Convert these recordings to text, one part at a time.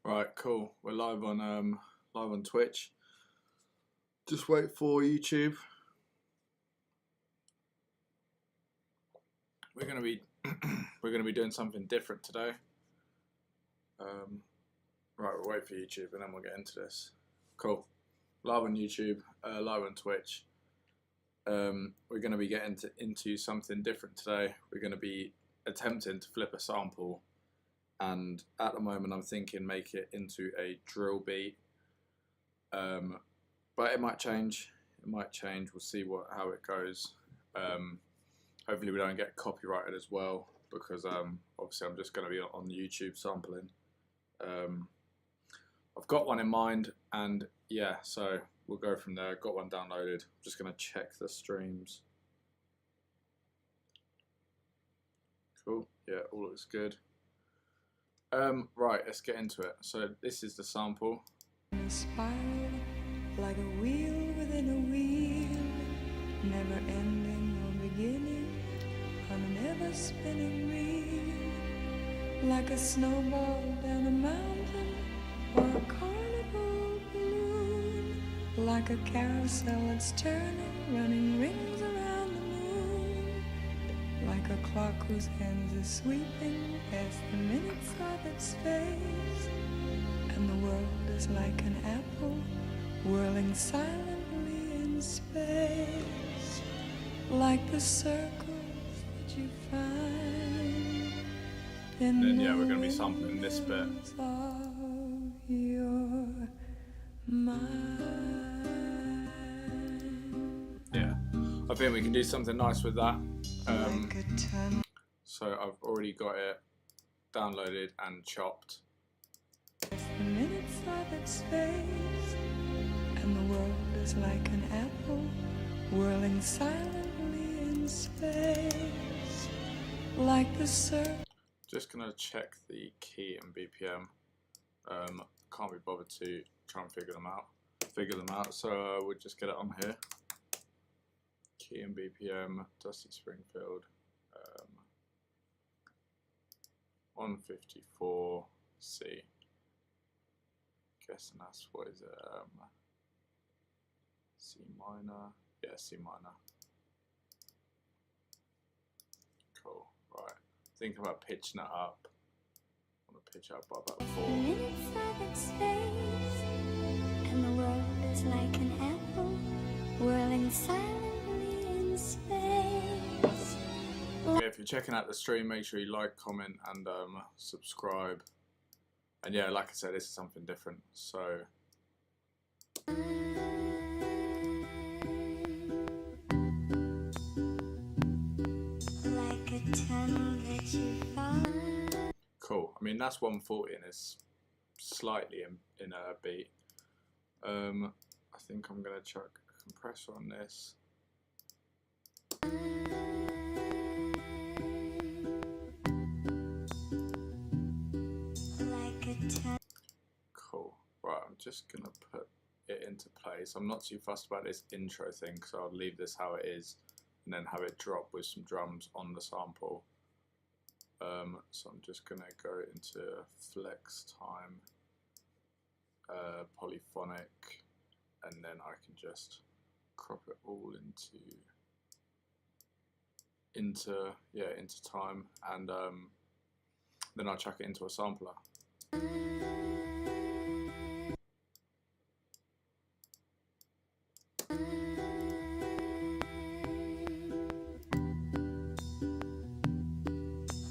Right, cool. We're live on Twitch. Just wait for YouTube. We're gonna be we're gonna be doing something different today. Right, we'll wait for YouTube and then we'll get into this. Cool. Live on YouTube, live on Twitch. We're gonna be getting into something different today. We're gonna be attempting to flip a sample, and at the moment I'm thinking make it into a drill beat. But it might change. We'll see how it goes. Hopefully we don't get copyrighted as well, because obviously I'm just going to be on YouTube sampling. I've got one in mind, and yeah, so we'll go from there. Got one downloaded. I'm just going to check the streams. Cool. Yeah, all looks good. Right, let's get into it. So this is the sample. Spiral like a wheel within a wheel, never ending or beginning on an ever spinning reel, like a snowball down a mountain or a carnival balloon, like a carousel that's turning, running rings around the moon, like a clock whose hands are sweeping past the minutes of its face. And the world is like an apple whirling silently in space, like the circles that you find in then yeah, we're going to be sampling this bit. of your mind. Yeah, I think we can do something nice with that. So I've already got it downloaded and chopped. The minutes of its face, and the world is like an apple whirling silently in space, like the surf. Just gonna check the key and BPM. Can't be bothered to try and figure them out. So we'll just get it on here. Key and BPM, Dusty Springfield, 154 C. Guessing that's what is it? C minor. Yeah, C minor. Cool. Right. Thinking about pitching it up. I want to pitch up by about 4. Minutes of its space, and the world is like an apple whirling silently in space. Yeah, if you're checking out the stream, make sure you like, comment, and subscribe. And yeah, like I said, this is something different. So Like a tunnel that you follow. cool. I mean, that's 140 and it's slightly in a beat. I think I'm gonna chuck a compressor on this. Like a tunnel. Cool. Right, I'm just gonna put it into place. I'm not too fussed about this intro thing, so I'll leave this how it is and then have it drop with some drums on the sample. So I'm just gonna go into flex time, polyphonic, and then I can just crop it all into time, and then I'll chuck it into a sampler.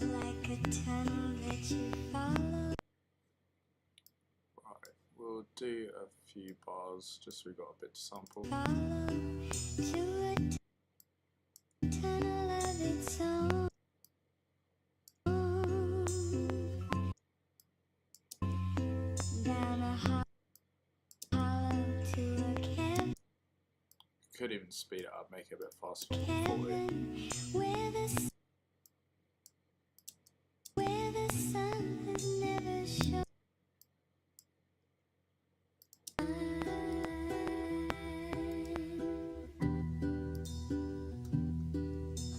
Like a tunnel that you follow. Right, we'll do a few bars just so we got a bit to sample. To a tunnel of its own. Down a hollow to a Could even speed it up, make it a bit faster. 40. cabin where the sun has never shone.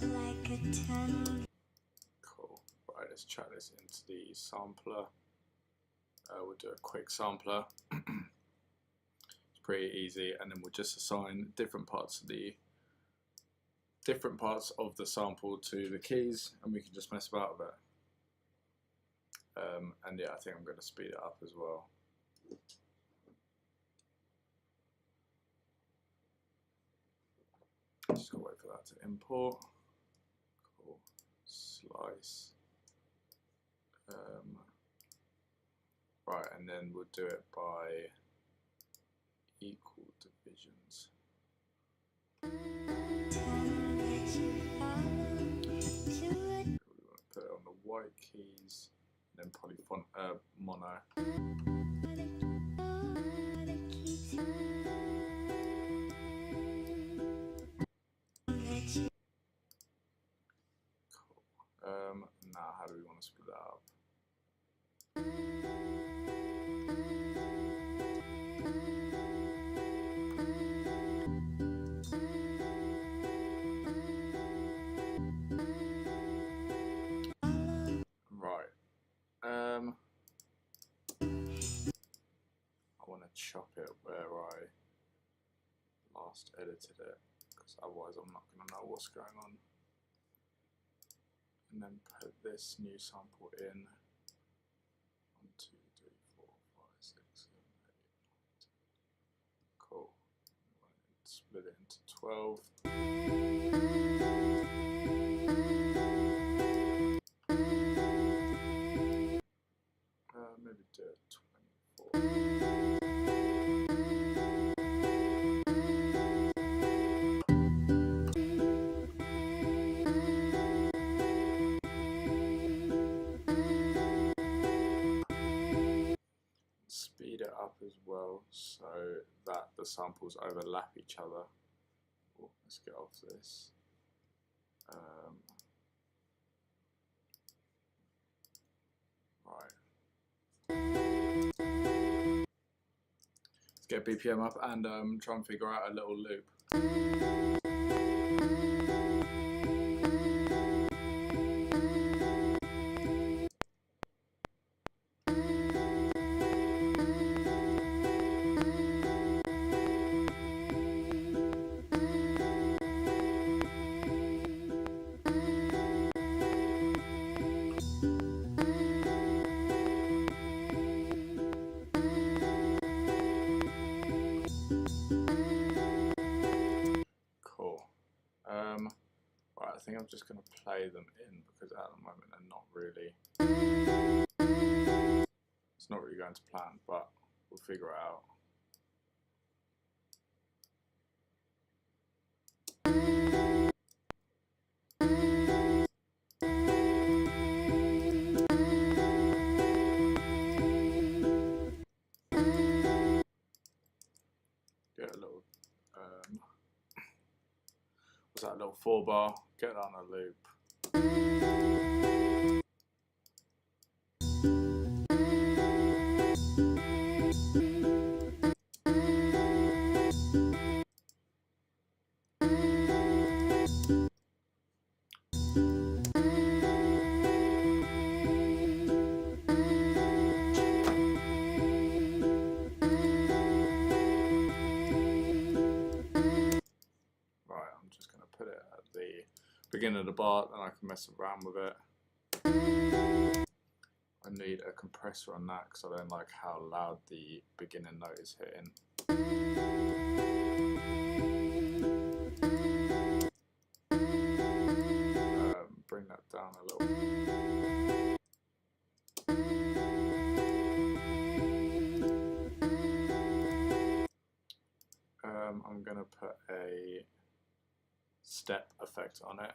Like a tunnel. Cool. Right, let's chuck this into the sampler. we'll do a quick sampler. It's pretty easy, and then we'll just assign different parts of the sample to the keys, and we can just mess about with it. And yeah, I think I'm going to speed it up as well. Just gotta wait for that to import. Cool. Slice. Right, and then we'll do it by equal divisions. We want to put it on the white keys, and then polyphon mono. Cool. Now how do we want to split that up? Right. I want to chop it where I last edited it, because otherwise I'm not going to know what's going on. And then put this new sample in. 1, 2, 3, 4, 5, 6, 7, 8, 9, 10. Cool. Split it into 12. Maybe do it 24. Speed it up as well so that the samples overlap each other. Oh, let's get off this. Right. Let's get BPM up and try and figure out a little loop. Right, I think I'm just going to play them in because at the moment they're not really. It's not really going to plan, but we'll figure it out. Get a little. What's that little 4-bar? Get that on a loop. Beginning of the bar, then I can mess around with it. I need a compressor on that because I don't like how loud the beginning note is hitting. Bring that down a little. I'm going to put a step effect on it.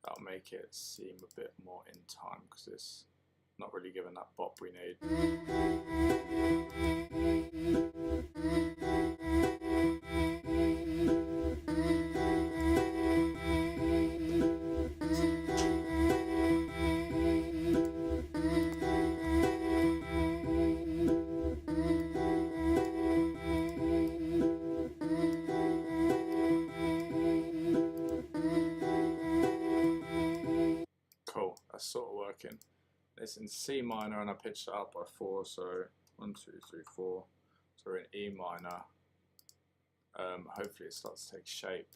That'll make it seem a bit more in time because it's not really giving that bop we need. Cool, that's sort of working. it's in C minor and I pitched it up by 4, so 1, 2, 3, 4. So we're in E minor. Hopefully it starts to take shape.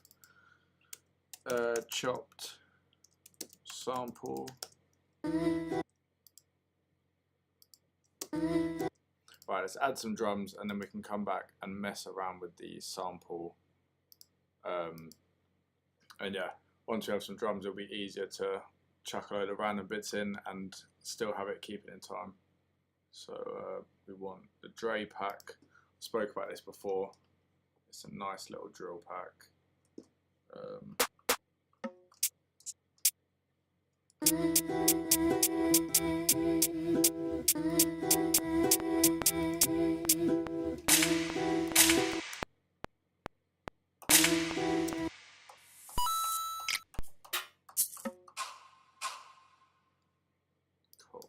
Chopped sample. Right, let's add some drums and then we can come back and mess around with the sample. And yeah, once we have some drums, it'll be easier to chuck a load of random bits in and still have it keep it in time. So we want the Dre pack. I spoke about this before. It's a nice little drill pack. Cool.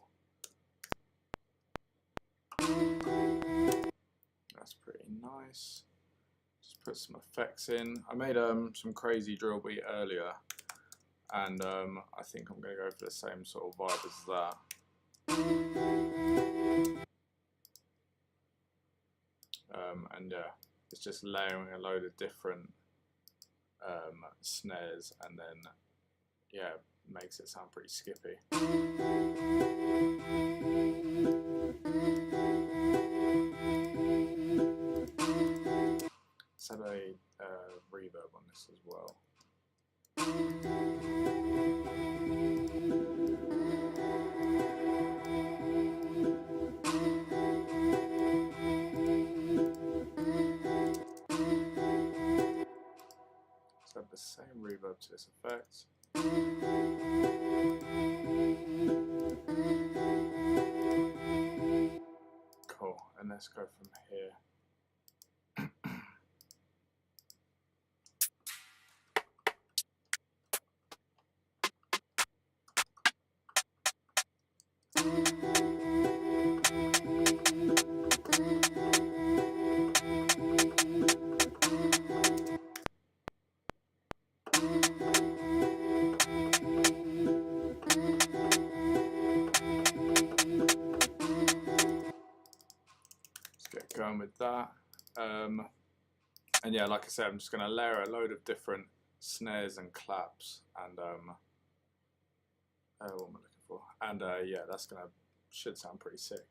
That's pretty nice. Just put some effects in. I made some crazy drill beat earlier, and I think I'm going to go for the same sort of vibe as that. And yeah, it's just layering a load of different snares, and then yeah, makes it sound pretty skippy. Let's add a reverb on this as well. Let's add the same reverb to this effect. Cool, and let's go from here. Going with that, and yeah, like I said, I'm just going to layer a load of different snares and claps, and what am I looking for? And yeah, that's should sound pretty sick,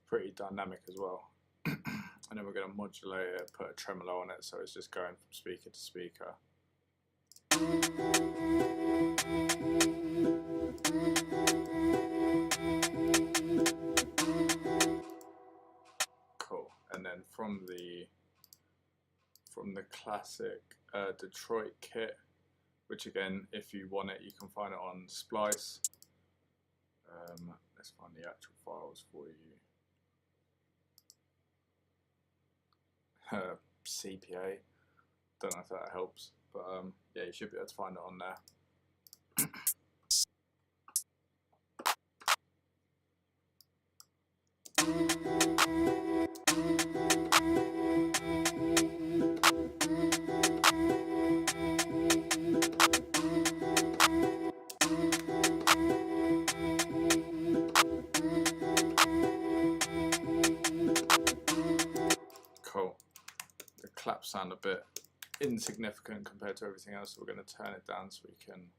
pretty dynamic as well. And then we're going to modulate it, put a tremolo on it, so it's just going from speaker to speaker. Cool. And then from the classic Detroit kit, which again, if you want it, you can find it on Splice. Let's find the actual files for you. CPA. Don't know if that helps, but yeah, you should be able to find it on there. Cool. The claps sound a bit insignificant compared to everything else, so we're going to turn it down so we can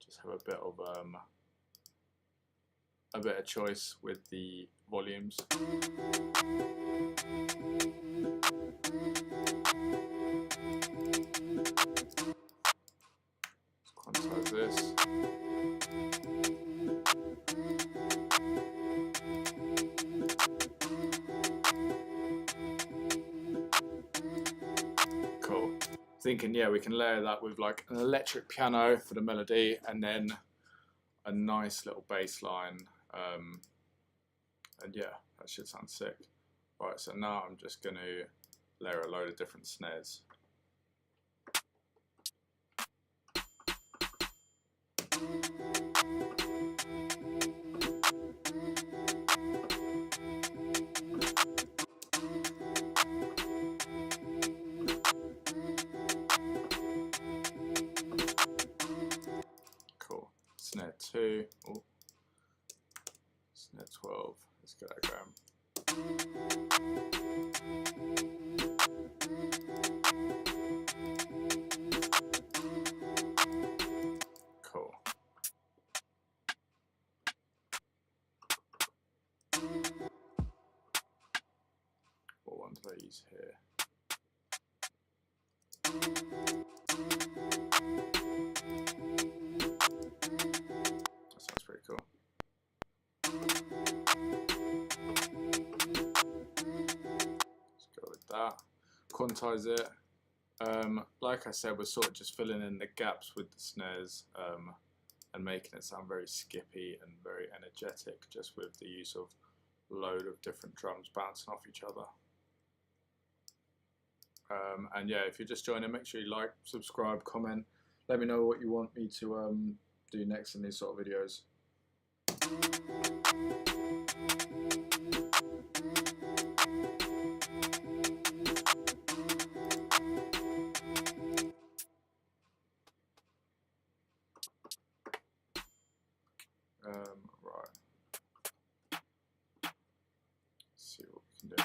just have a bit of choice with the volumes. Let's quantize this. Cool. Thinking, yeah, we can layer that with like an electric piano for the melody, and then a nice little bass line. And yeah, that should sound sick. Right, so now I'm just going to layer a load of different snares. Cool. Snare 2. Ooh. Snare 12. Let's get that going. Cool. What one do I use here? That sounds pretty cool. Let's go with that. Quantize it. Like I said, we're sort of just filling in the gaps with the snares and making it sound very skippy and very energetic, just with the use of a load of different drums bouncing off each other. And yeah, if you're just joining, make sure you like, subscribe, comment. Let me know what you want me to do next in these sort of videos. Right. Let's see what we can do.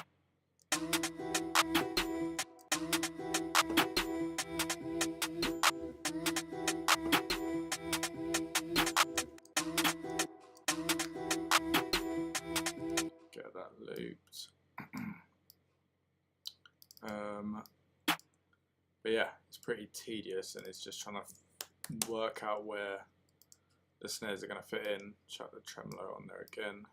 Get that looped. But yeah, it's pretty tedious, and it's just trying to work out where the snares are going to fit in. Chuck the tremolo on there again.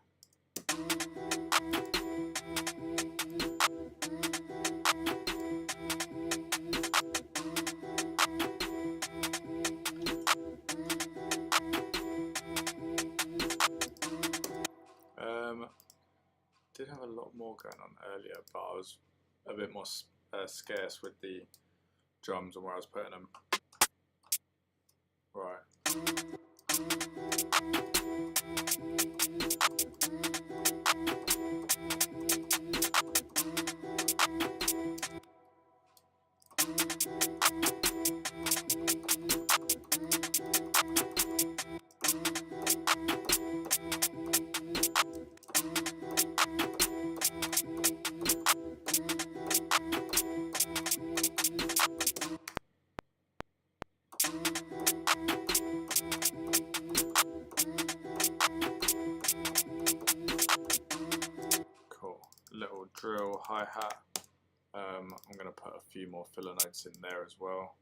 Did have a lot more going on earlier, but I was a bit more scarce with the drums and where I was putting them. Right. Little drill hi-hat. I'm going to put a few more filler notes in there as well.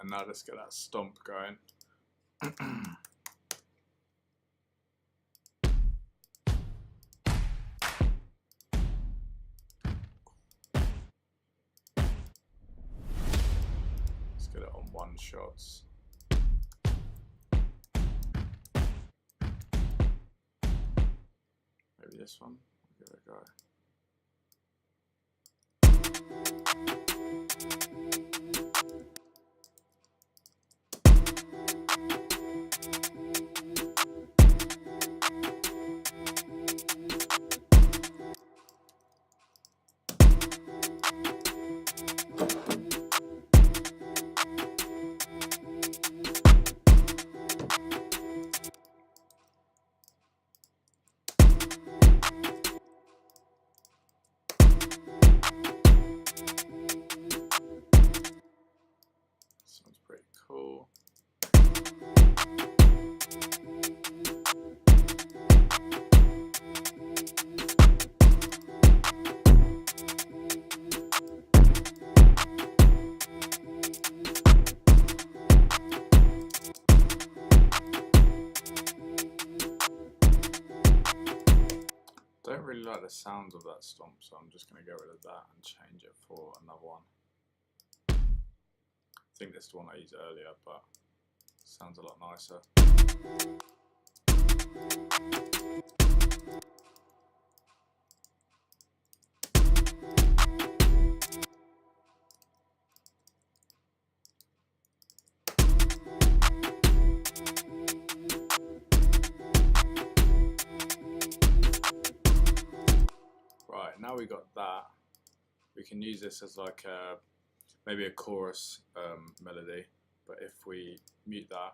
And now let's get that stomp going. Let's get it on one shots. Maybe this one. We'll give it a go. don't really like the sounds of that stomp, so I'm just going to get rid of that and change it for another one. I think this is the one I used earlier, but it sounds a lot nicer. Right, now we got that, we can use this as like a, maybe a chorus melody, but if we mute that,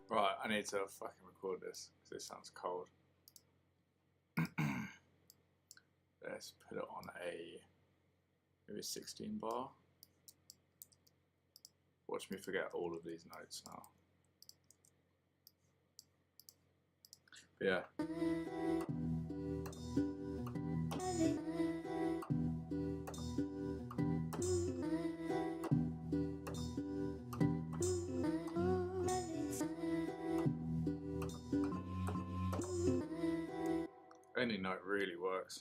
right, I need to fucking record this because this sounds cold. Let's put it on maybe a 16 bar. Watch me forget all of these notes now. But yeah. Any note really works.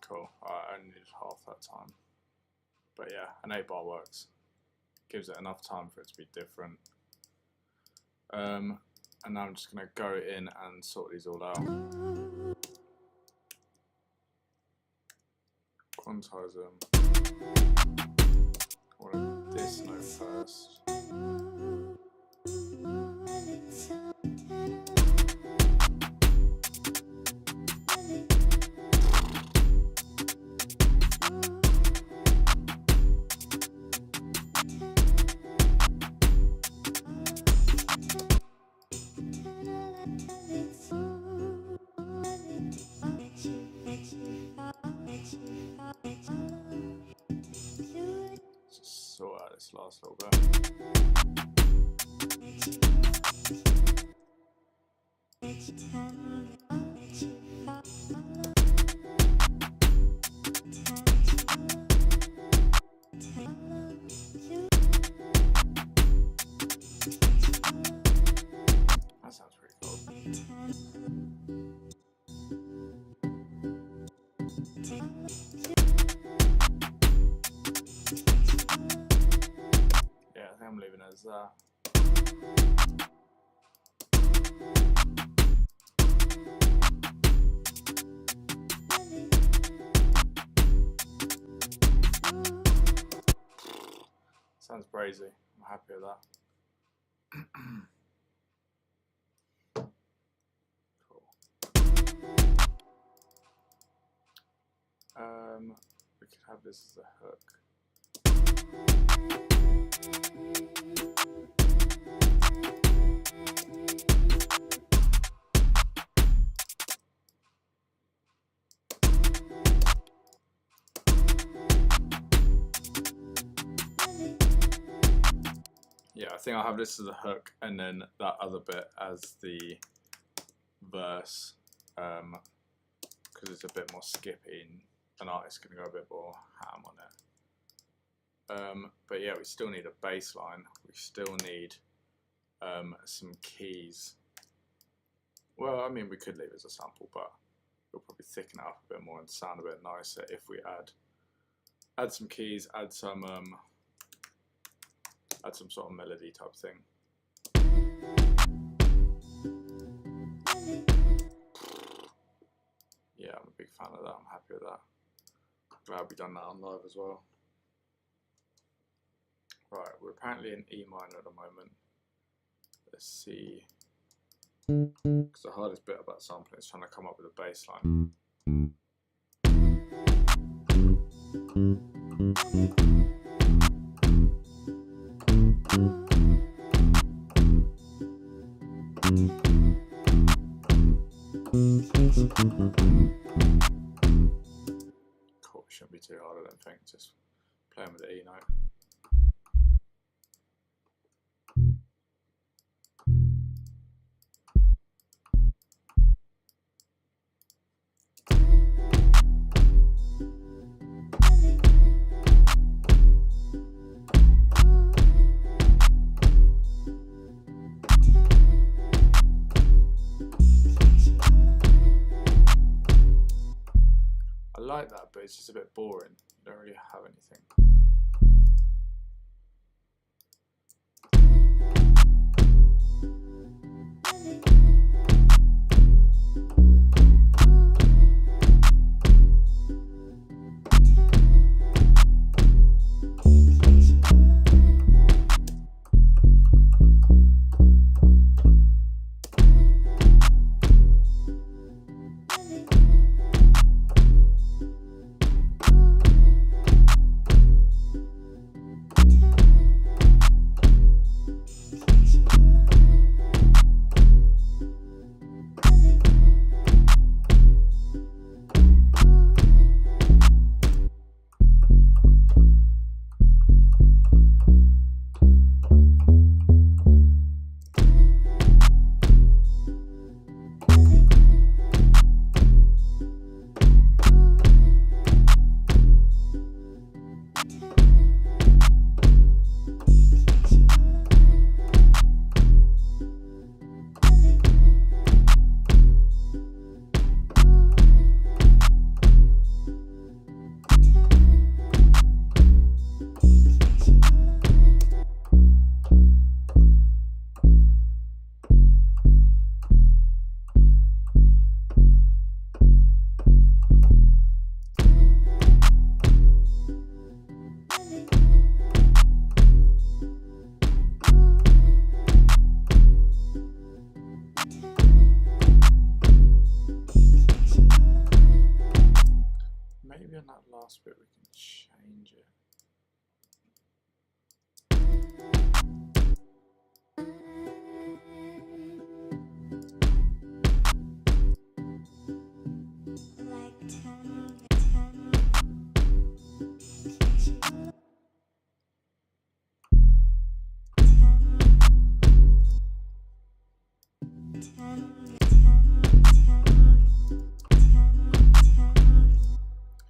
Cool. I only needed half that time. But yeah, an 8 bar works. Gives it enough time for it to be different. And now I'm just going to go in and sort these all out. Quantize them. I want this note first. Just sort out this last little bit. That sounds pretty cool. Yeah, I think I'm leaving it as that. Sounds crazy. I'm happy with that. Cool. We could have this as a hook. I think I'll have this as a hook and then that other bit as the verse, because it's a bit more skippy and an artist's going to go a bit more ham on it. But yeah, we still need a bass line. We still need some keys. Well, I mean, we could leave it as a sample, but we'll probably thicken it up a bit more and sound a bit nicer if we add some keys, add some sort of melody type thing. Yeah, I'm a big fan of that. I'm happy with that. Glad we've done that on live as well. Right, we're apparently in E minor at the moment. Let's see. Because the hardest bit about sampling is trying to come up with a bass line. Cool, it shouldn't be too hard, I don't think. Just playing with the E note. I like that, but it's just a bit boring. You don't really have anything. Maybe on that last bit we can change it.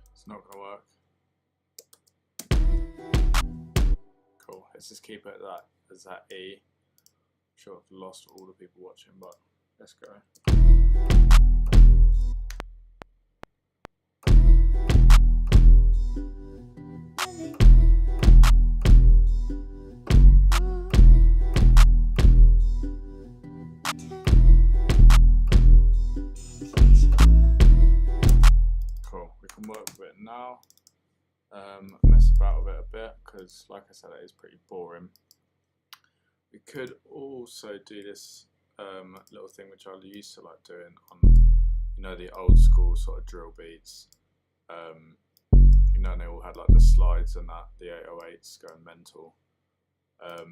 It's not gonna work. Cool. Let's just keep it at that as that E. I'm sure I've lost all the people watching, but let's go. Cool. We can work with it now. Mess about with it a bit because, like I said, it is pretty boring. We could also do this little thing which I used to like doing on, you know, the old school sort of drill beats. You know, and they all had like the slides and that, the 808s going mental. A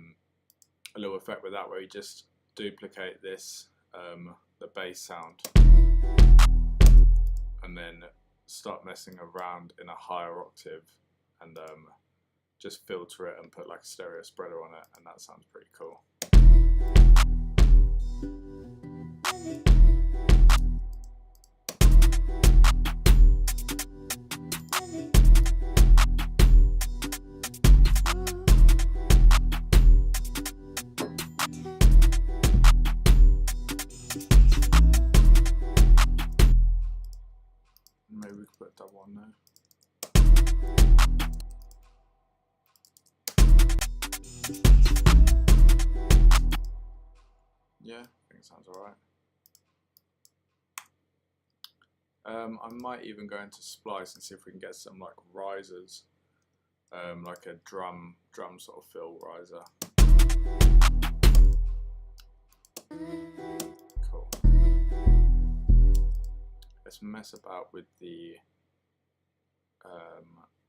little effect with that where you just duplicate this, the bass sound, and then start messing around in a higher octave and just filter it and put like a stereo spreader on it, and that sounds pretty cool. Maybe we could put a double on there. Yeah, I think it sounds alright. I might even go into splice and see if we can get some like risers, like a drum sort of fill riser. Cool. Let's mess about with the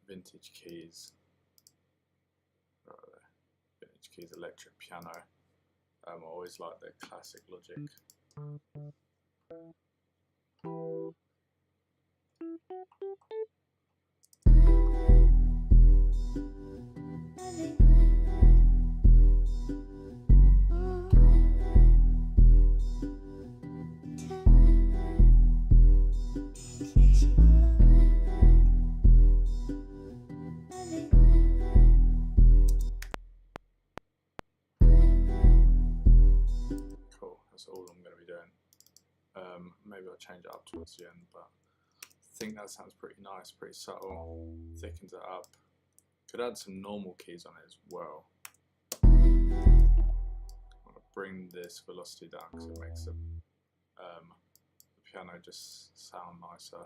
vintage keys. Where are they? Vintage keys, electric piano. I always like the classic Logic. Cool, that's all I'm going to be doing. Maybe I'll change it up towards the end, but I think that sounds pretty nice, pretty subtle, thickens it up. Could add some normal keys on it as well. I'm going to bring this velocity down because it makes the piano just sound nicer.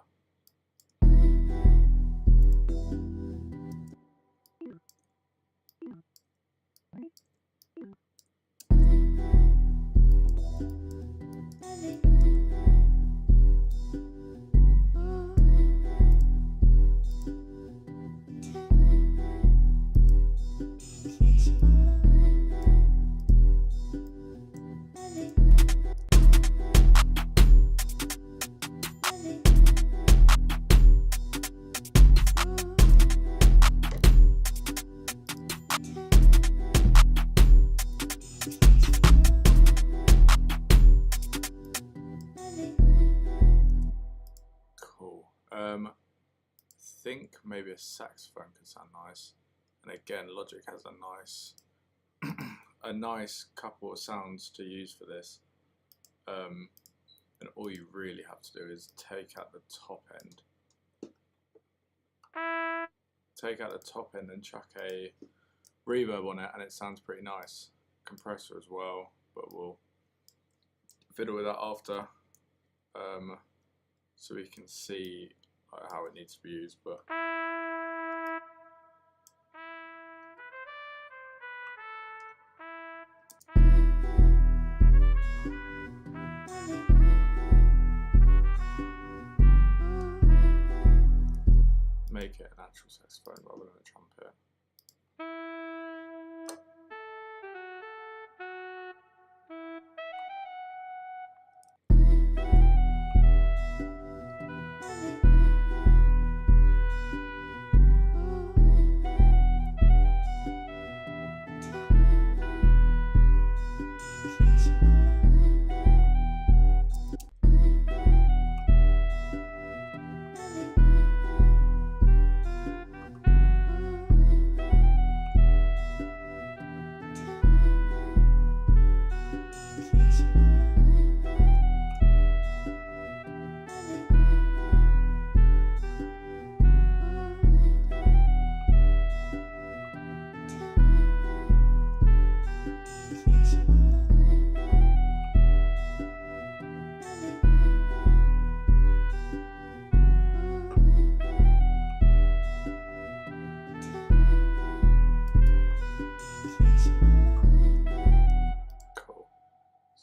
I think maybe a saxophone could sound nice, and again Logic has a nice couple of sounds to use for this, and all you really have to do is take out the top end and chuck a reverb on it, and it sounds pretty nice. Compressor as well, but we'll fiddle with that after, so we can see how it needs to be used. But make it an actual saxophone rather than a trumpet.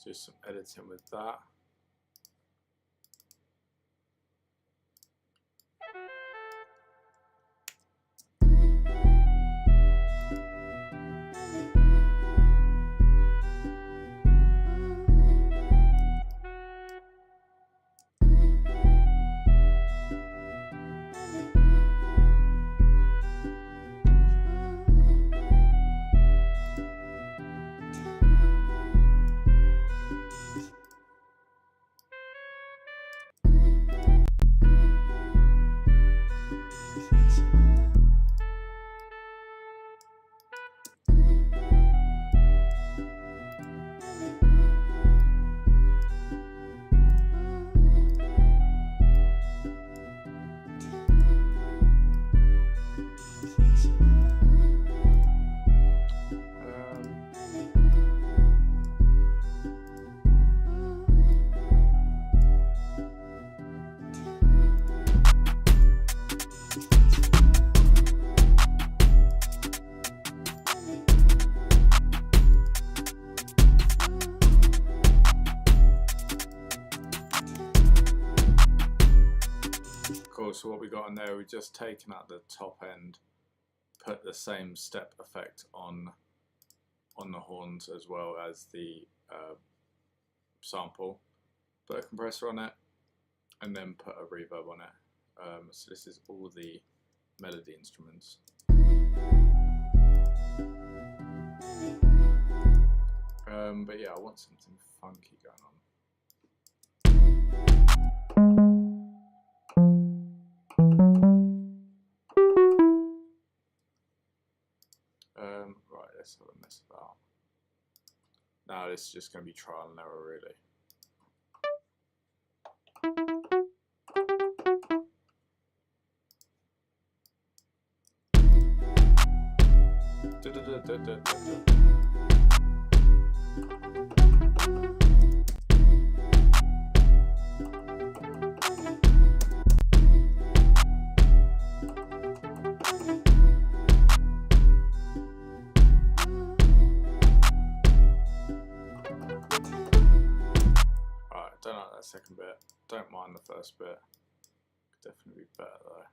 Do some editing with that. so what we got on there, we've just taken out the top end, put the same step effect on the horns as well as the sample, put a compressor on it, and then put a reverb on it. So this is all the melody instruments. But yeah, I want something funky going on. Right, let's have a mess about. Now this is just going to be trial and error, really. Don't like that second bit. Don't mind the first bit. Could definitely be better though.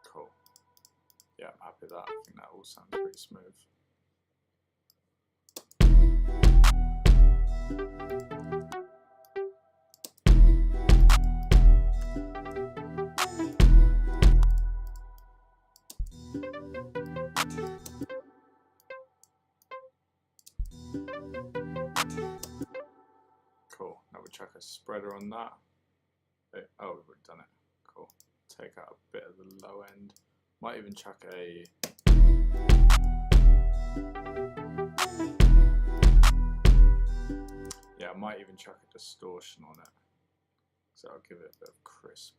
Cool. Yeah, I'm happy with that. I think that all sounds pretty smooth. Cool. Now we chuck a spreader on that. Oh, we've already done it. Cool. Take out a bit of the low end. Might even chuck a... Yeah, I might even chuck a distortion on it. So I'll give it a bit of crisp.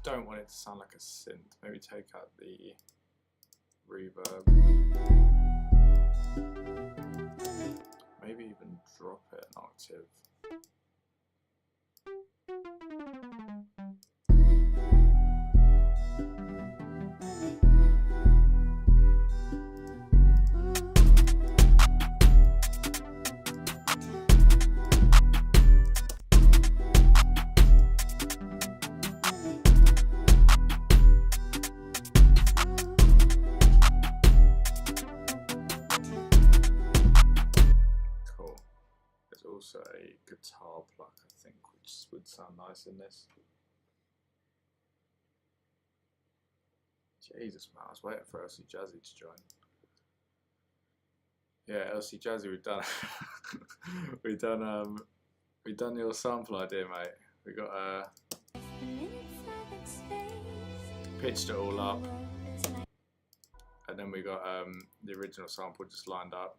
Don't want it to sound like a synth. Maybe take out the reverb. Maybe even drop it an octave. Also a guitar pluck, I think, which would sound nice in this. Jesus, man, I was waiting for LC Jazzy to join. Yeah, LC Jazzy, we've done your sample idea, mate. We got pitched it all up, and then we got the original sample just lined up.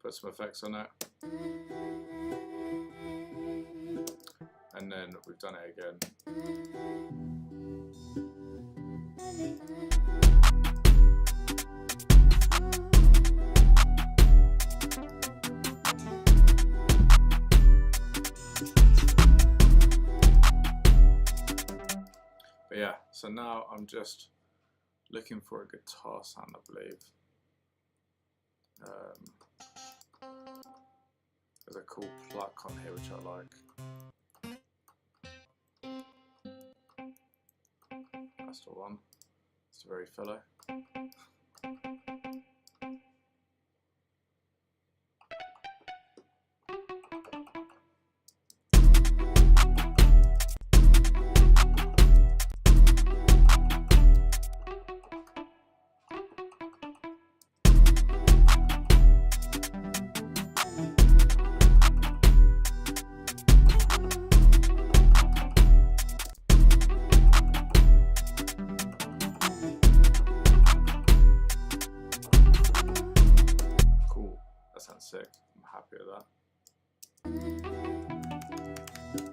Put some effects on it, and then we've done it again. But yeah, so now I'm just looking for a guitar sound, I believe. There's a cool pluck on here which I like. That's the one. It's very filler.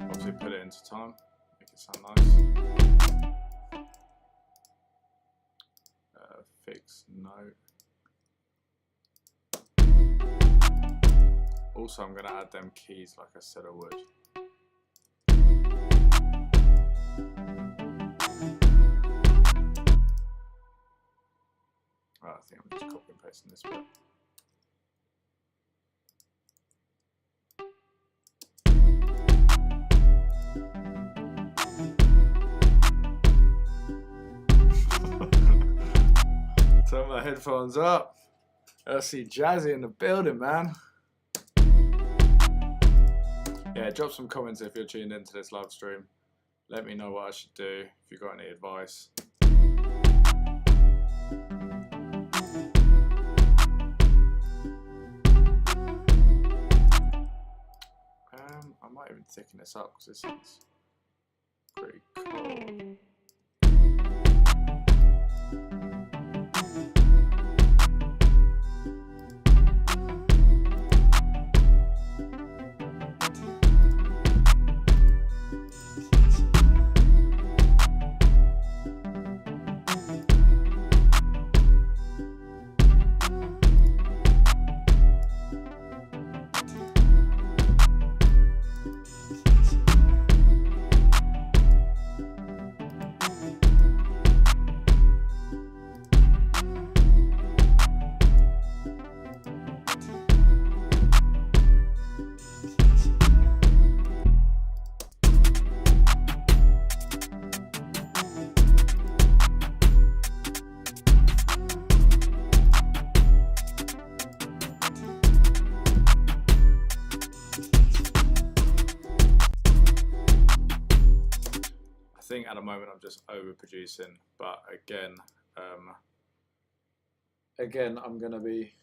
Obviously put it into time, make it sound nice. Fix note. Also, I'm going to add them keys like I said I would. Right, I think I'm just copy and pasting this bit. Turn my headphones up. I see Jazzy in the building, man. Yeah, drop some comments if you're tuned into this live stream. Let me know what I should do if you've got any advice. I might even thicken this up because this is pretty cool. I think at the moment I'm just overproducing, but again, I'm gonna be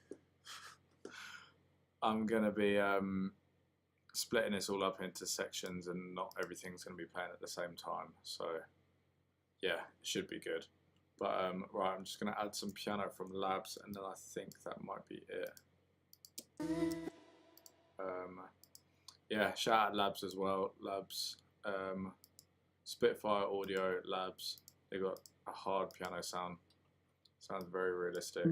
splitting this all up into sections, and not everything's gonna be playing at the same time. So yeah, it should be good. But right, I'm just gonna add some piano from Labs, and then I think that might be it. Yeah, shout out Labs as well. Labs. Spitfire Audio Labs. They got a hard piano sound. Sounds very realistic.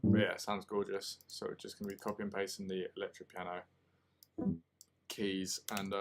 But yeah, sounds gorgeous. So we're just gonna be copy and pasting the electric piano keys and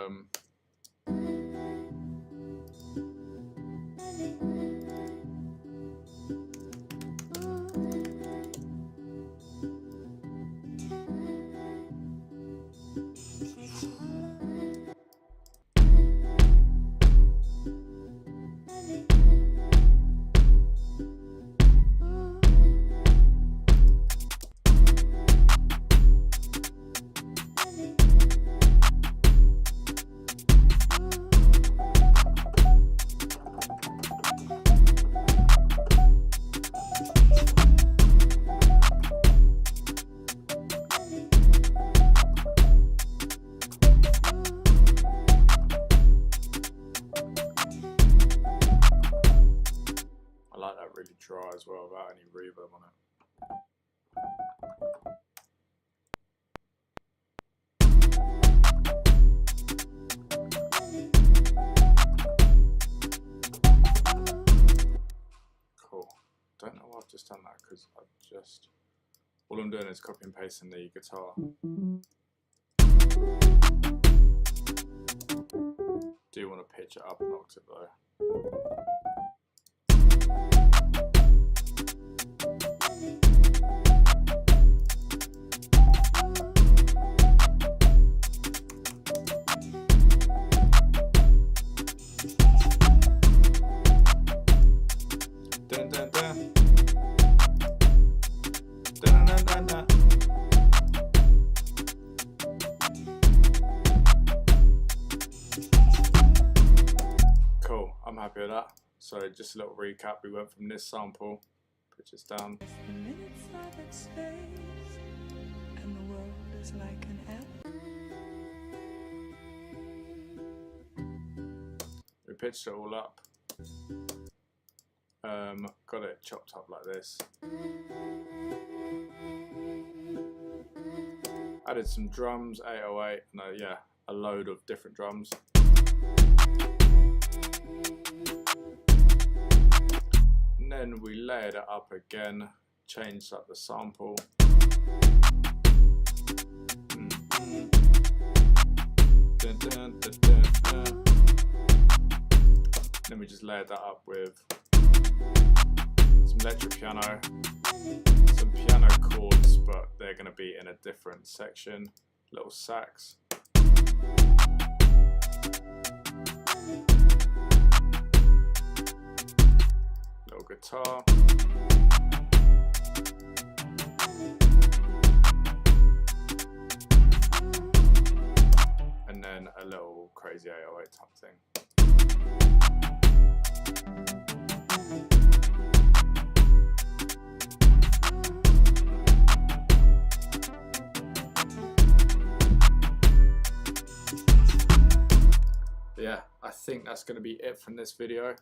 really dry as well without any reverb on it. Cool. Don't know why I've just done that because all I'm doing is copy and pasting the guitar. Do want to pitch it up an octave though. Dun, dun, dun. Dun, dun, dun, dun. Cool, I'm happy with that. So just a little recap, we went from this sample, pitch this down. The minutes are at space, and the world is like an apple. We pitched it all up. got it chopped up like this. Added some drums, 808, and yeah, a load of different drums. And then we layered it up again, changed up the sample. Then we just layered that up with some electric piano, some piano chords, but they're going to be in a different section, little sax. Little guitar. And then a little crazy 808 type thing. Yeah, I think that's going to be it from this video.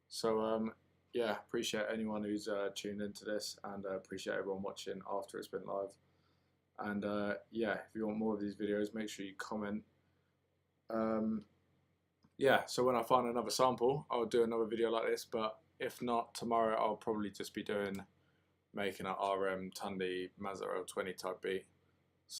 So yeah, appreciate anyone who's tuned into this, and appreciate everyone watching after it's been live. And yeah, if you want more of these videos, make sure you comment. Yeah, so when I find another sample, I'll do another video like this, but if not, tomorrow I'll probably just be making an RM Tunde Mazda L20 type beat.